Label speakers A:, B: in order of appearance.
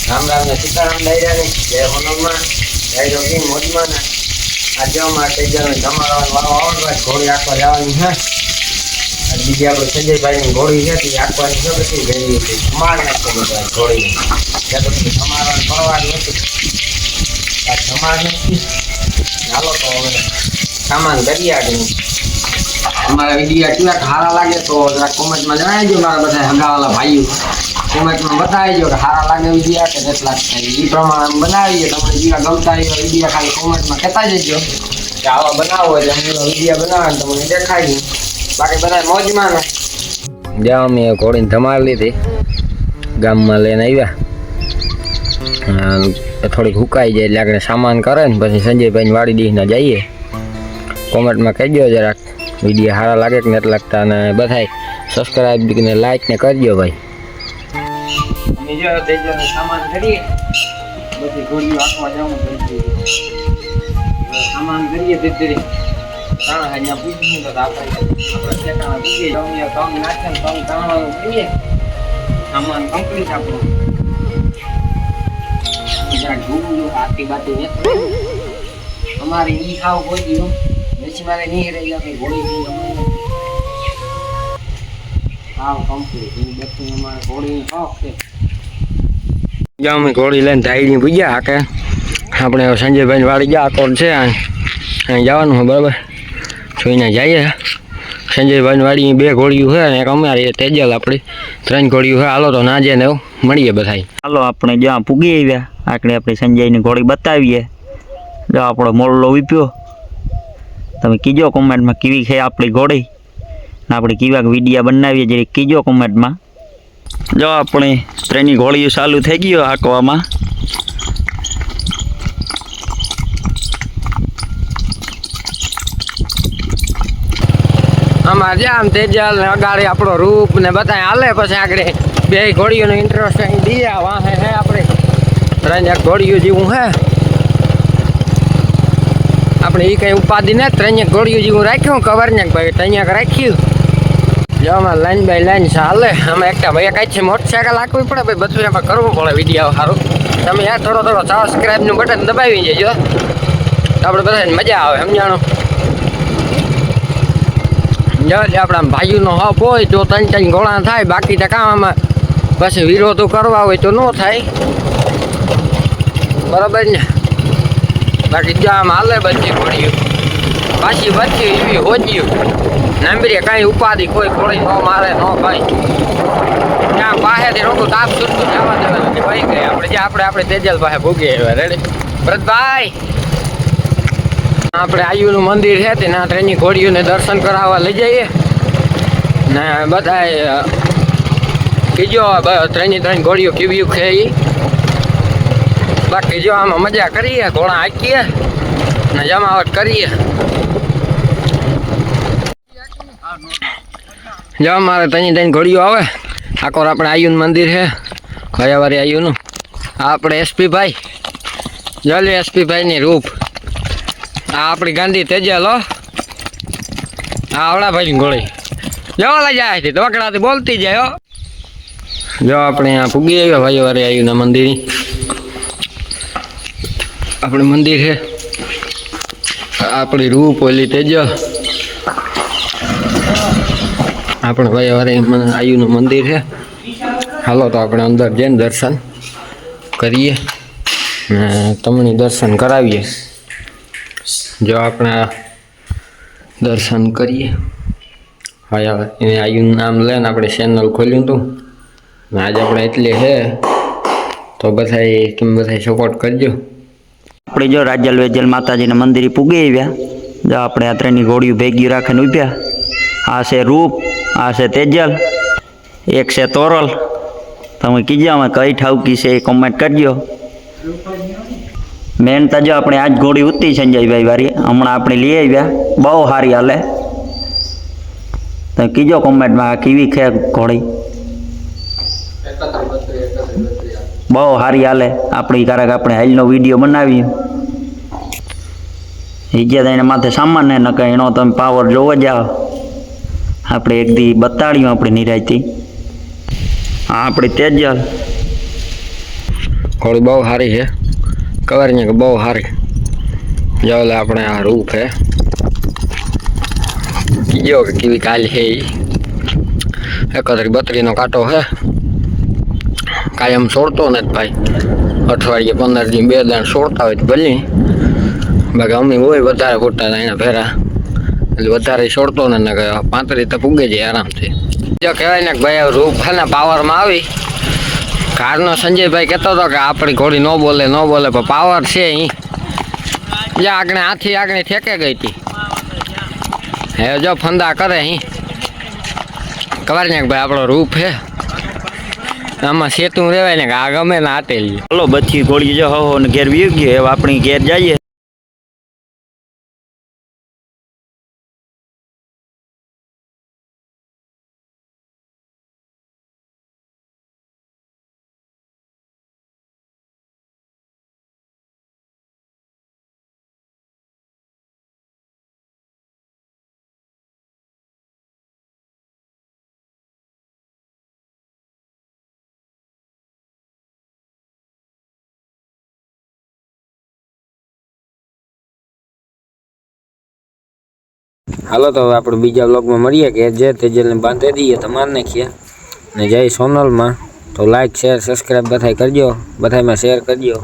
A: રામ રામ ને સીતારામ ડાયરા ને જય હનુમાન ડાયરો કિંગ મોજમાં ને આજે અમારે તમારા વાળો આવડવા ઘોડી આખવા જવાની છે. આ બીજી આપણે સંજયભાઈની ઘોડી છે તે આખવાની છે પછી ગઈ હતી સમાર નાખતો બધા ઘોડી ત્યાં તો પછી સમારવાનું પડવાનું નથી. આ સમાર નથી ચાલો તો હવે સામાન કરી આગળ અમારા વિડીયો કેવા સારા લાગે તો જરા કોમેન્ટમાં જણાવજો. મારા બધા હગાવાલા ભાઈઓ કોમેન્ટમાં બતાવીજો કે સારા લાગે વિડીયા કે કેટલા થાય એ પ્રમાણે બનાવીએ. તમને જેવા ગમતા એવા વિડીયા ખાલી કોમેન્ટમાં કહેતા જજો કે આવા બનાવો એટલે અમે એવા વિડીયા બનાવે તમને દેખાડીએ. બાકી બધા મોજમાં ને જ્યાં અમે ઘોડીને ધમાલ લીધી ગામમાં લઈને આવ્યા થોડીક હુકાઈ જાય એટલે આગળ સામાન કરે ને પછી સંજયભાઈને વાડી દઈને જઈએ. કોમેન્ટમાં કહેજો જરાક વિડીયો સારા લાગે કે નથી લાગતા અને બધાય સબસ્ક્રાઈબ ને લાઈક ને કરજો ભાઈ. સામાન કરીએ બધી ઘોડીઓ આંખમાં જવાનું સામાન કરીએ તે અહીંયા પૂછીએ તો આપણે ઠેકાણા પૂછીએ કામ નાખે ને કામ કામવાનું કરીએ સામાન કમ્પ્લીટ આપણું આટી બાટી અમારે ઈ ખાવ કોઈ દીધું પછી મારે નહીં રહી જાય ઘોડી ખાવ કમ્પ્લીટ બધું અમારે ઘોડીને ખાવ છે. જ્યાં અમે ઘોડી લઈને ધાઈડી પૂજ્યા આકે આપણે સંજયભાઈ વાળી ગયા કોણ છે અહીં જવાનું હોય બરાબર જોઈને જઈએ. સંજયભાઈ વાળી બે ઘોડીઓ છે અને એક અમારી તેજલ આપણી 3 ઘોડીઓ છે. હાલો તો ના જાય ને એવું મળીએ બધા.
B: હાલો આપણે જ્યાં પૂગી આવ્યા આકડે આપણે સંજયની ઘોડી બતાવીએ. જો આપણો મોરલો વીપ્યો તમે કીજો કોમેન્ટમાં કેવી છે આપણી ઘોડી ને આપણે કેવા વિડીયા બનાવીએ જે કીજો કોમેન્ટમાં. જો આપણે ટ્રેનની ઘોડીઓ ચાલુ થઈ ગયો હાંકવામાં.
A: અમારે જામ તેજલ ને અગાડી આપણો રૂપ ને બધા હાલે પછી આગળ બે ઘોડીઓનો ઇન્ટરેસ્ટ અહીં દિયા વાહે હે આપણે 3 ઘોડીઓ જેવું હે આપણે એ કંઈ ઉપાધિ ને 3 ઘોડીઓ જેવું રાખ્યું કવર ને ભાઈ 3 રાખ્યું. જો અમારે લાઈન બાય લાઈન ચાલે અમે એકતા ભાઈ કાંઈ છે મોટરસાયકલ હાંકવી પડે ભાઈ બધું એમાં કરવું પડે વિડીયો સારું. તમે યાર થોડો સબસ્ક્રાઈબનું બટન દબાવી જજો આપણે બધાને મજા આવે સમજાણું. જો આપણા ભાઈઓનો હપ હોય તો 3 ઘોડા થાય બાકી તો કામમાં પછી વિરોધો કરવા હોય તો ન થાય બરાબર ને. બાકી જો આમ હાલે બધી ઘોડીઓ પાછી બધી એવી હોજ્યું નાંબરીએ કાંઈ ઉપાધિ કોઈ ઘોડી ન મારે ન ભાઈ ત્યાં પાસેથી રોકું તાપ છૂટતું જવા દેવાનું કે ભાઈ ગઈ આપણે જે આપણે તેજલ પાસે ભૂગી આવ્યા. રેડી ભરતભાઈ આપણે આયુનું મંદિર છે તે ના 3 ઘોડીઓને દર્શન કરાવવા લઈ જઈએ ને બધા કીજો 3 ઘોડીઓ કેવી છે એ. બાકી જો આમાં મજા કરીએ ઘોડા હાંકીએ ને જમાવટ કરીએ. જો અમારે 3 ઘોડીઓ આવે આકોર આપણે આયુનું મંદિર છે કયાવારી આયુનું. આપણે એસપી ભાઈ જો લે એસપી ભાઈની રૂપ આ આપણી ગાંધી તેજલ હો આ આવડા ભાઈની ઘોડી જવા જાય છે તોકડાથી બોલતી જાય હો. જો આપણે અહીંયા પૂગી આવ્યા ભાઈઓ વારે આયુના મંદિર આપણે મંદિર છે આપણી રૂપ ઓલી તેજલ આપણે ભાઈ વારે આયુનું મંદિર છે. હાલો તો આપણે અંદર જઈને દર્શન કરીએ ને તમને દર્શન કરાવીએ. જો આપણે દર્શન કરીએ હા એને આયુનું નામ લઈને આપણે ચેનલ ખોલ્યું હતું ને આજે આપણે એટલે છે તો બધાય તમે બધાય સપોર્ટ કરજો.
B: આપણે જો રાજલ વેજલ માતાજીના મંદિરે પૂગી આવ્યા. જો આપણે આ 3 ઘોડીઓ ભેગી રાખીને ઉભ્યા. આ છે રૂપ આ છે તેજલ એક છે તોરલ. તમે કીજો અમે કઈ ઠાવકી છે એ કોમેન્ટ કરજો. મેન તો જો આપણે આજ ઘોડી ઉતરી સંજયભાઈ વારી હમણાં આપણે લઈ આવ્યા બહુ સારી હાલે. તમે કીજો કોમેન્ટમાં કેવી છે ઘોડી બહુ સારી હાલે. આપણી કારક આપણે હાલનો વિડીયો બનાવી ઈજ્યા એના માથે સામાન ને નકા એનો તમે પાવર જોવો જાઓ આપણે એક દી બતાડ્યું આપણે નિરાયતી. આ આપણી તેજલ
A: ઘોડી બહુ સારી છે, કવરની કે બહુ સારી. જો લે આપણે આ રૂપ હે કીજો કે કેવી કાલ છે. 31-32 કાંટો છે. કાયમ છોડતો નથી ભાઈ, અઠવાડિયે 15 દી 2 દાણ છોડતા હોય તો ભલે, બાકી અમે હોય વધારે ફૂટતા હતા એના ભેરા, એટલે વધારે છોડતો ને 35 તો પૂગે જાય આરામથી. જો કહેવાય ને કે ભાઈ રૂપ છે ને પાવરમાં આવી. કારનો સંજયભાઈ કહેતો હતો કે આપણી ઘોડી ન બોલે પણ પાવર છે અહીં. જ્યાં આગળ હાથી આગળ ઠેકે ગઈ હતી, હવે જો ફંદા કરે અહીં. ખબર ને કે ભાઈ આપણો રૂપ છે, આમાં સેતું રહેવાય ને કે આ ગમે ને આટેલી.
B: ચલો બધી ઘોડી જો હો ને ઘેર વી ગઈ. હવે આપણી ઘેર જઈએ.
A: હાલો તો હવે આપણે બીજા બ્લોગમાં મળીએ કે જે તેજલને બાંધી દઈએ તો માર નાખીએ. ને જય સોનલમાં તો લાઈક શેર સબસ્ક્રાઈબ બધાય કરજો, બધાયમાં શેર કરજો.